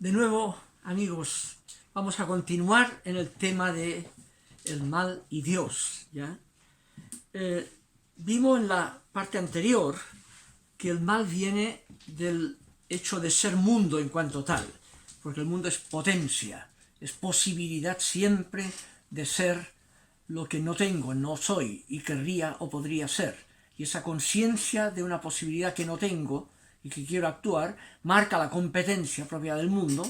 De nuevo, amigos, vamos a continuar en el tema de el mal y Dios, ¿ya? Vimos en la parte anterior que el mal viene del hecho de ser mundo en cuanto tal, porque el mundo es potencia, es posibilidad siempre de ser lo que no tengo, no soy, y querría o podría ser. Y esa conciencia de una posibilidad que no tengo y que quiero actuar, marca la competencia propia del mundo,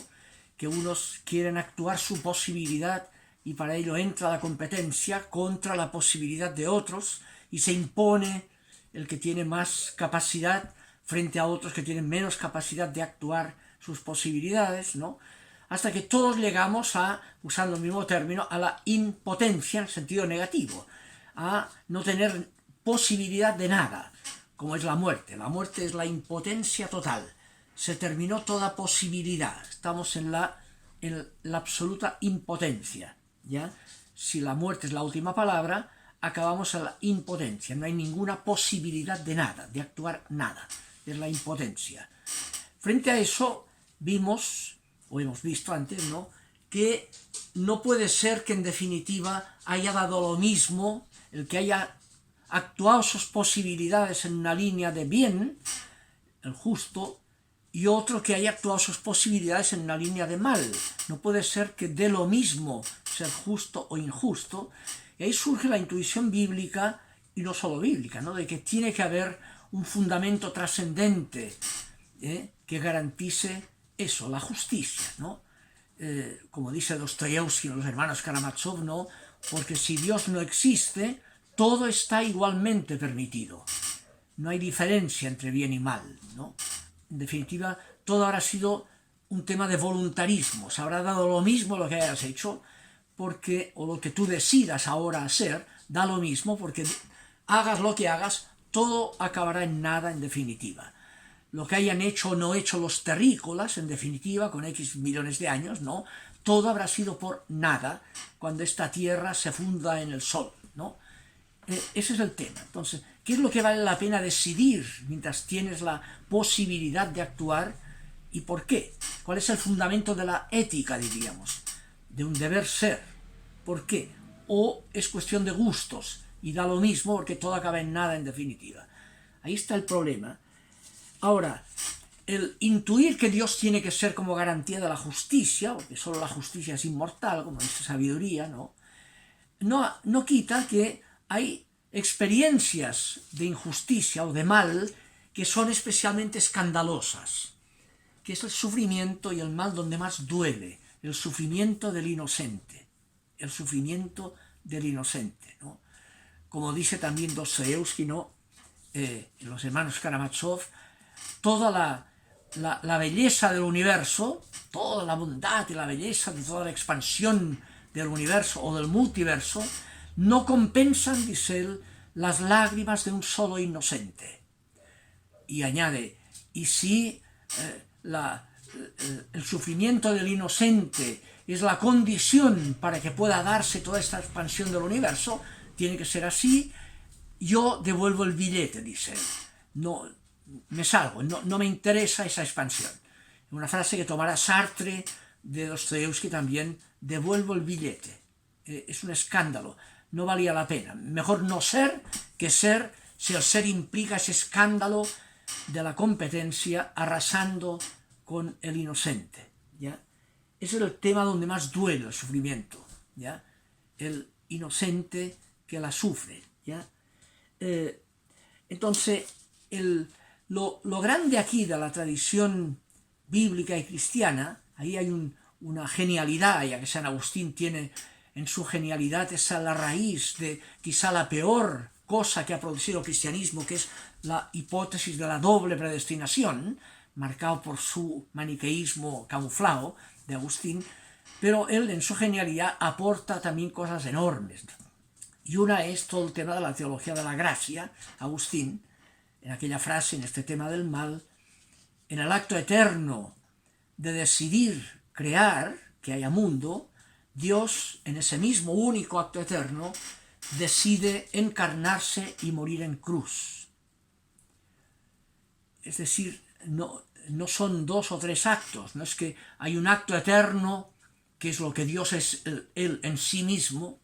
que unos quieren actuar su posibilidad y para ello entra la competencia contra la posibilidad de otros y se impone el que tiene más capacidad frente a otros que tienen menos capacidad de actuar sus posibilidades, ¿no? Hasta que todos llegamos a, usando el mismo término, a la impotencia en sentido negativo, a no tener posibilidad de nada, como es la muerte. La muerte es la impotencia total. Se terminó toda posibilidad. Estamos en la absoluta impotencia, ¿ya? Si la muerte es la última palabra, acabamos en la impotencia. No hay ninguna posibilidad de nada, de actuar nada. Es la impotencia. Frente a eso, vimos, o hemos visto antes, ¿no?, que no puede ser que en definitiva haya dado lo mismo el que haya actuado sus posibilidades en una línea de bien, el justo, y otro que haya actuado sus posibilidades en una línea de mal. No puede ser que dé lo mismo ser justo o injusto. Y ahí surge la intuición bíblica, y no solo bíblica, ¿no?, de que tiene que haber un fundamento trascendente que garantice eso, la justicia, ¿no? Como dice Dostoyevsky en Los hermanos Karamazov, ¿no?, porque si Dios no existe, todo está igualmente permitido. No hay diferencia entre bien y mal, ¿no? En definitiva, todo habrá sido un tema de voluntarismo. Se habrá dado lo mismo lo que hayas hecho, porque, o lo que tú decidas ahora hacer, da lo mismo, porque hagas lo que hagas, todo acabará en nada en definitiva. Lo que hayan hecho o no hecho los terrícolas, en definitiva, con X millones de años, ¿no?, todo habrá sido por nada cuando esta tierra se funda en el sol, ¿no? Ese es el tema. Entonces, ¿qué es lo que vale la pena decidir mientras tienes la posibilidad de actuar y por qué? ¿Cuál es el fundamento de la ética, diríamos, de un deber ser? ¿Por qué? ¿O es cuestión de gustos y da lo mismo porque todo acaba en nada en definitiva? Ahí está el problema. Ahora, el intuir que Dios tiene que ser como garantía de la justicia, porque solo la justicia es inmortal, como dice sabiduría, no quita que hay experiencias de injusticia o de mal que son especialmente escandalosas, que es el sufrimiento y el mal donde más duele, el sufrimiento del inocente, el sufrimiento del inocente, ¿no? Como dice también Dostoyevsky, ¿no?, en Los hermanos Karamazov, toda la belleza del universo, toda la bondad y la belleza de toda la expansión del universo o del multiverso, no compensan, dice él, las lágrimas de un solo inocente. Y añade, y si el sufrimiento del inocente es la condición para que pueda darse toda esta expansión del universo, tiene que ser así, yo devuelvo el billete, dice él. No, me salgo, no me interesa esa expansión. Una frase que tomará Sartre de Dostoyevsky también, devuelvo el billete. Es un escándalo, no valía la pena. Mejor no ser que ser, si el ser implica ese escándalo de la competencia arrasando con el inocente, ¿ya? Ese es el tema donde más duele el sufrimiento, ¿ya? El inocente que la sufre, ¿ya? Entonces, lo grande aquí de la tradición bíblica y cristiana, ahí hay una genialidad, ya que San Agustín tiene en su genialidad esa la raíz de quizá la peor cosa que ha producido el cristianismo, que es la hipótesis de la doble predestinación, marcado por su maniqueísmo camuflado de Agustín, pero él en su genialidad aporta también cosas enormes. Y una es todo el tema de la teología de la gracia, Agustín, en aquella frase, en este tema del mal, en el acto eterno de decidir crear, que haya mundo, Dios, en ese mismo único acto eterno, decide encarnarse y morir en cruz. Es decir, no son 2 o 3 actos, no es que hay un acto eterno, que es lo que Dios es Él en sí mismo,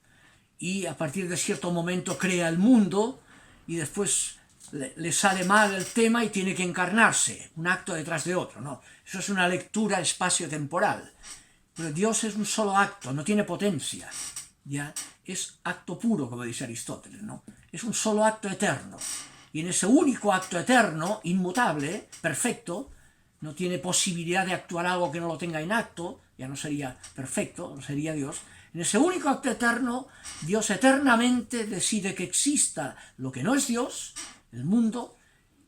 y a partir de cierto momento crea el mundo, y después le sale mal el tema y tiene que encarnarse, un acto detrás de otro, no. Eso es una lectura espacio-temporal. Pero Dios es un solo acto, no tiene potencia, ¿ya? Es acto puro, como dice Aristóteles, ¿no? Es un solo acto eterno. Y en ese único acto eterno, inmutable, perfecto, no tiene posibilidad de actuar algo que no lo tenga en acto, ya no sería perfecto, no sería Dios. En ese único acto eterno, Dios eternamente decide que exista lo que no es Dios, el mundo,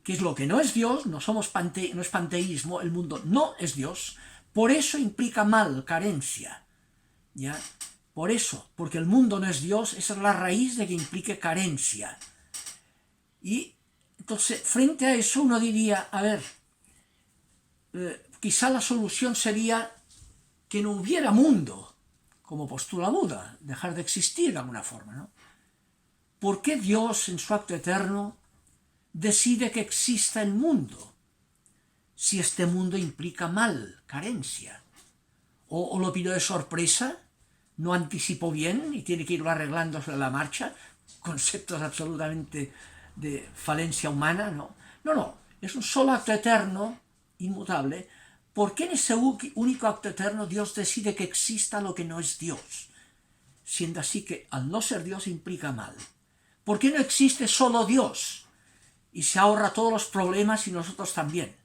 que es lo que no es Dios, no es panteísmo, el mundo no es Dios, por eso implica mal, carencia, ¿ya? Por eso, porque el mundo no es Dios, esa es la raíz de que implique carencia. Y entonces, frente a eso uno diría, a ver, quizá la solución sería que no hubiera mundo, como postula Buda, dejar de existir de alguna forma, ¿no? ¿Por qué Dios, en su acto eterno, decide que exista el mundo, si este mundo implica mal, carencia? ¿O lo pidió de sorpresa? ¿No anticipó bien y tiene que irlo arreglando sobre la marcha? Conceptos absolutamente de falencia humana, ¿no? No, es un solo acto eterno, inmutable. ¿Por qué en ese único acto eterno Dios decide que exista lo que no es Dios? Siendo así que al no ser Dios implica mal. ¿Por qué no existe solo Dios? Y se ahorra todos los problemas y nosotros también.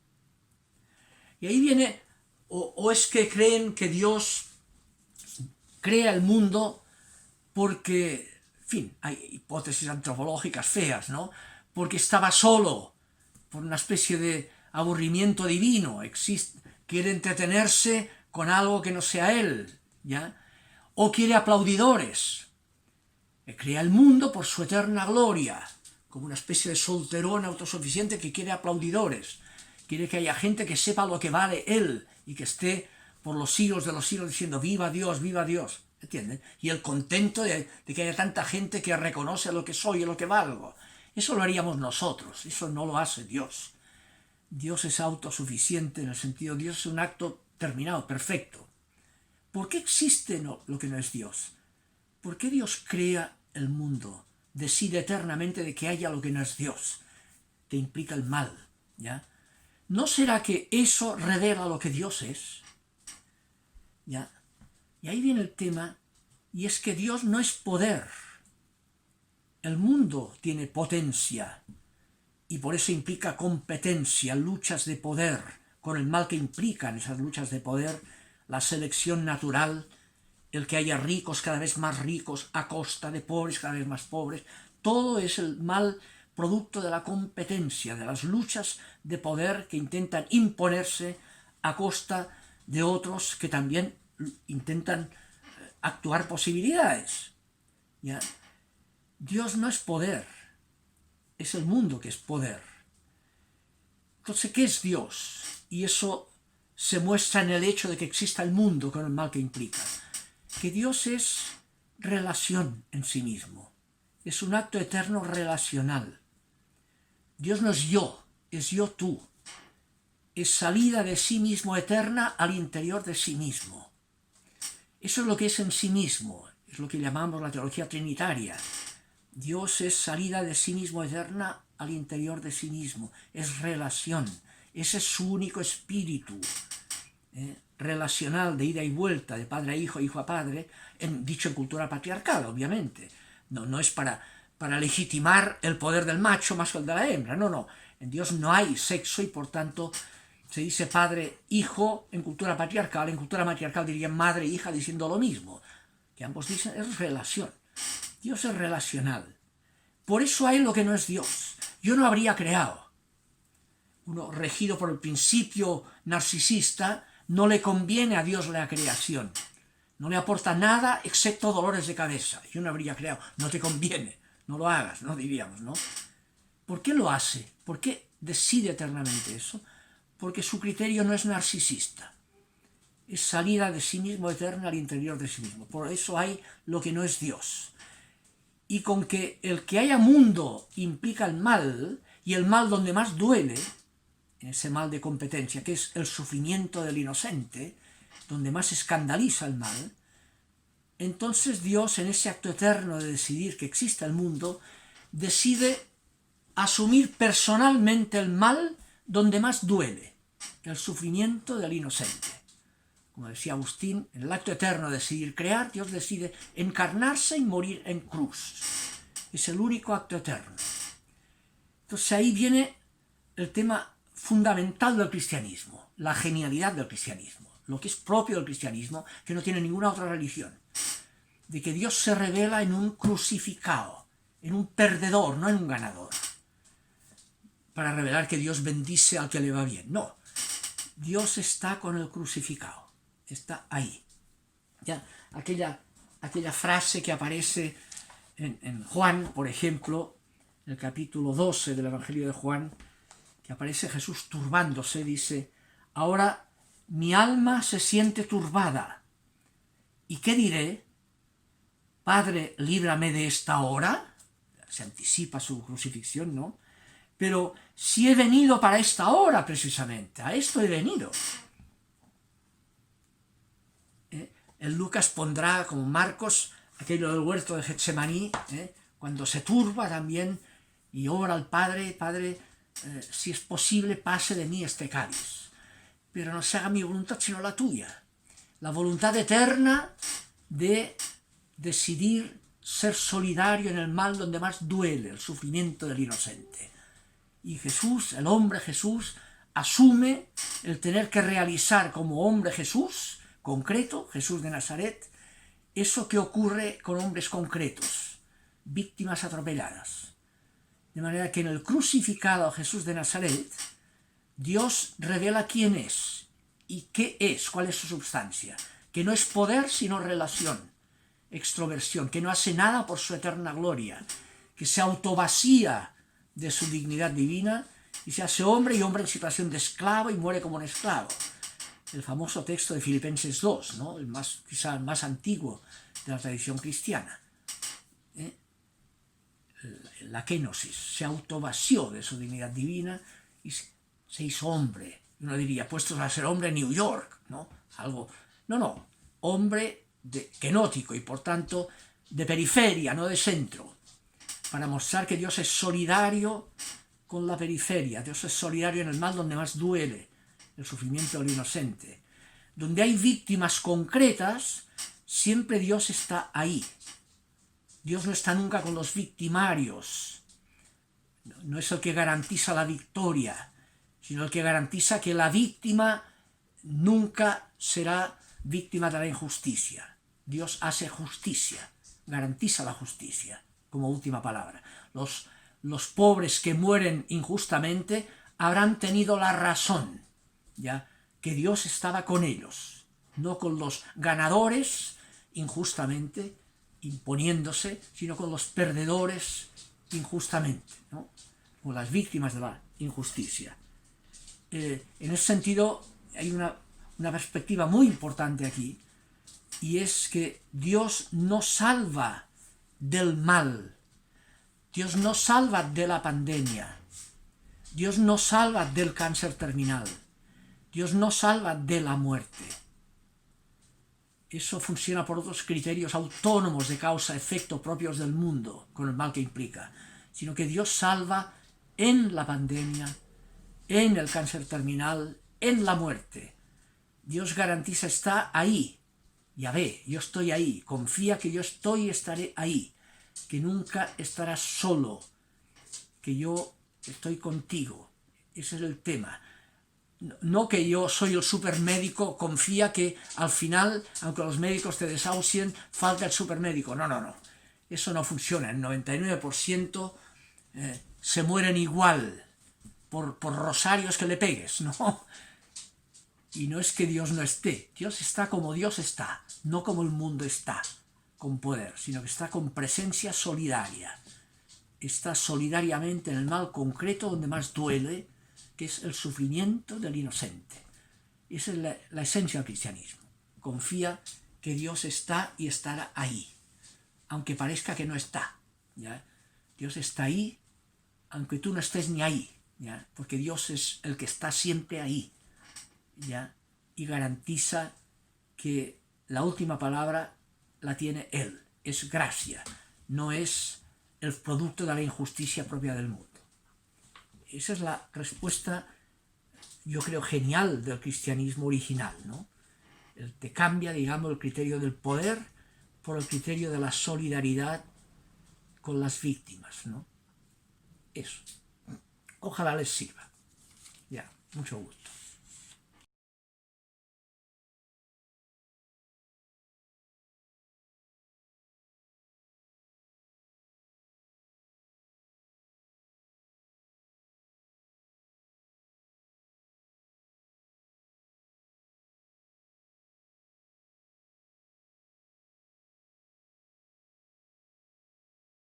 Y ahí viene, o es que creen que Dios crea el mundo porque, en fin, hay hipótesis antropológicas feas, ¿no? Porque estaba solo, por una especie de aburrimiento divino, quiere entretenerse con algo que no sea él, ¿ya? O quiere aplaudidores, crea el mundo por su eterna gloria, como una especie de solterón autosuficiente que quiere aplaudidores, quiere que haya gente que sepa lo que vale él y que esté por los siglos de los siglos diciendo viva Dios, ¿entienden? Y el contento de que haya tanta gente que reconoce lo que soy y lo que valgo. Eso lo haríamos nosotros, eso no lo hace Dios. Dios es autosuficiente en el sentido, Dios es un acto terminado, perfecto. ¿Por qué existe lo que no es Dios? ¿Por qué Dios crea el mundo? Decide eternamente de que haya lo que no es Dios, que implica el mal, ¿ya? ¿No será que eso revela lo que Dios es? ¿Ya? Y ahí viene el tema, y es que Dios no es poder. El mundo tiene potencia, y por eso implica competencia, luchas de poder, con el mal que implican esas luchas de poder, la selección natural, el que haya ricos cada vez más ricos a costa de pobres cada vez más pobres, todo es el mal producto de la competencia, de las luchas de poder que intentan imponerse a costa de otros que también intentan actuar posibilidades, ¿ya? Dios no es poder, es el mundo que es poder. Entonces, ¿qué es Dios? Y eso se muestra en el hecho de que exista el mundo con el mal que implica. Que Dios es relación en sí mismo, es un acto eterno relacional. Dios no es yo tú, es salida de sí mismo eterna al interior de sí mismo. Eso es lo que es en sí mismo, es lo que llamamos la teología trinitaria. Dios es salida de sí mismo eterna al interior de sí mismo, es relación, ese es su único espíritu, relacional, de ida y vuelta, de padre a hijo, hijo a padre, dicho en cultura patriarcal, obviamente. No es para legitimar el poder del macho más que el de la hembra, no. En Dios no hay sexo y por tanto se dice padre, hijo en cultura patriarcal dirían madre e hija diciendo lo mismo, que ambos dicen es relación. Dios es relacional. Por eso hay lo que no es Dios. Yo no habría creado. Uno regido por el principio narcisista, no le conviene a Dios la creación. No le aporta nada excepto dolores de cabeza. Yo no habría creado. No te conviene. No lo hagas, ¿no? Diríamos, ¿no? ¿Por qué lo hace? ¿Por qué decide eternamente eso? Porque su criterio no es narcisista. Es salida de sí mismo eterna al interior de sí mismo. Por eso hay lo que no es Dios. Y con que el que haya mundo implica el mal, y el mal donde más duele, en ese mal de competencia, que es el sufrimiento del inocente, donde más escandaliza el mal, entonces Dios, en ese acto eterno de decidir que exista el mundo, decide asumir personalmente el mal donde más duele, el sufrimiento del inocente. Como decía Agustín, en el acto eterno de decidir crear, Dios decide encarnarse y morir en cruz. Es el único acto eterno. Entonces ahí viene el tema fundamental del cristianismo, la genialidad del cristianismo, lo que es propio del cristianismo, que no tiene ninguna otra religión, de que Dios se revela en un crucificado, en un perdedor, no en un ganador, para revelar que Dios bendice al que le va bien. No, Dios está con el crucificado, está ahí. Ya, aquella frase que aparece en Juan, por ejemplo, en el capítulo 12 del Evangelio de Juan, que aparece Jesús turbándose, dice: ahora mi alma se siente turbada. ¿Y qué diré? Padre, líbrame de esta hora. Se anticipa su crucifixión, ¿no? Pero si he venido para esta hora, precisamente, a esto he venido. El Lucas pondrá, como Marcos, aquello del huerto de Getsemaní, cuando se turba también y ora al Padre: Padre, si es posible, pase de mí este cáliz, pero no se haga mi voluntad sino la tuya. La voluntad eterna de decidir ser solidario en el mal donde más duele, el sufrimiento del inocente. Y Jesús, el hombre Jesús, asume el tener que realizar como hombre Jesús, concreto, Jesús de Nazaret, eso que ocurre con hombres concretos, víctimas atropelladas. De manera que en el crucificado Jesús de Nazaret, Dios revela quién es y qué es, cuál es su substancia, que no es poder sino relación, extroversión, que no hace nada por su eterna gloria, que se autovacía de su dignidad divina y se hace hombre, y hombre en situación de esclavo, y muere como un esclavo. El famoso texto de Filipenses 2, ¿no? Quizá el más antiguo de la tradición cristiana. La kenosis, se autovació de su dignidad divina y se hizo hombre. Uno diría, puestos a ser hombre en New York, ¿no? No, hombre kenótico y por tanto de periferia, no de centro, para mostrar que Dios es solidario con la periferia. Dios es solidario en el mal donde más duele, el sufrimiento del inocente. Donde hay víctimas concretas, siempre Dios está ahí. Dios no está nunca con los victimarios. No es el que garantiza la victoria, sino el que garantiza que la víctima nunca será víctima de la injusticia. Dios hace justicia, garantiza la justicia como última palabra. Los pobres que mueren injustamente habrán tenido la razón, ya que Dios estaba con ellos, no con los ganadores injustamente imponiéndose, sino con los perdedores injustamente, ¿no? Con las víctimas de la injusticia. En ese sentido hay una perspectiva muy importante aquí, y es que Dios no salva del mal, Dios no salva de la pandemia, Dios no salva del cáncer terminal, Dios no salva de la muerte. Eso funciona por otros criterios autónomos de causa-efecto propios del mundo, con el mal que implica, sino que Dios salva en la pandemia, en el cáncer terminal, en la muerte. Dios garantiza, está ahí. Ya ve, yo estoy ahí. Confía que yo estoy y estaré ahí. Que nunca estarás solo. Que yo estoy contigo. Ese es el tema. No que yo soy el supermédico, confía que al final, aunque los médicos te desahucien, falta el supermédico. No. Eso no funciona. El 99% se mueren igual por rosarios que le pegues, ¿no? Y no es que Dios no esté. Dios está como Dios está, no como el mundo está, con poder, sino que está con presencia solidaria. Está solidariamente en el mal concreto donde más duele, que es el sufrimiento del inocente. Esa es la esencia del cristianismo. Confía que Dios está y estará ahí, aunque parezca que no está, ¿ya? Dios está ahí, aunque tú no estés ni ahí. ¿ya? Porque Dios es el que está siempre ahí, ¿ya? Y garantiza que la última palabra la tiene Él, es gracia, no es el producto de la injusticia propia del mundo. Esa es la respuesta, yo creo, genial del cristianismo original, ¿no? Te cambia, digamos, el criterio del poder por el criterio de la solidaridad con las víctimas, ¿no? Eso. Ojalá les sirva. Ya, mucho gusto.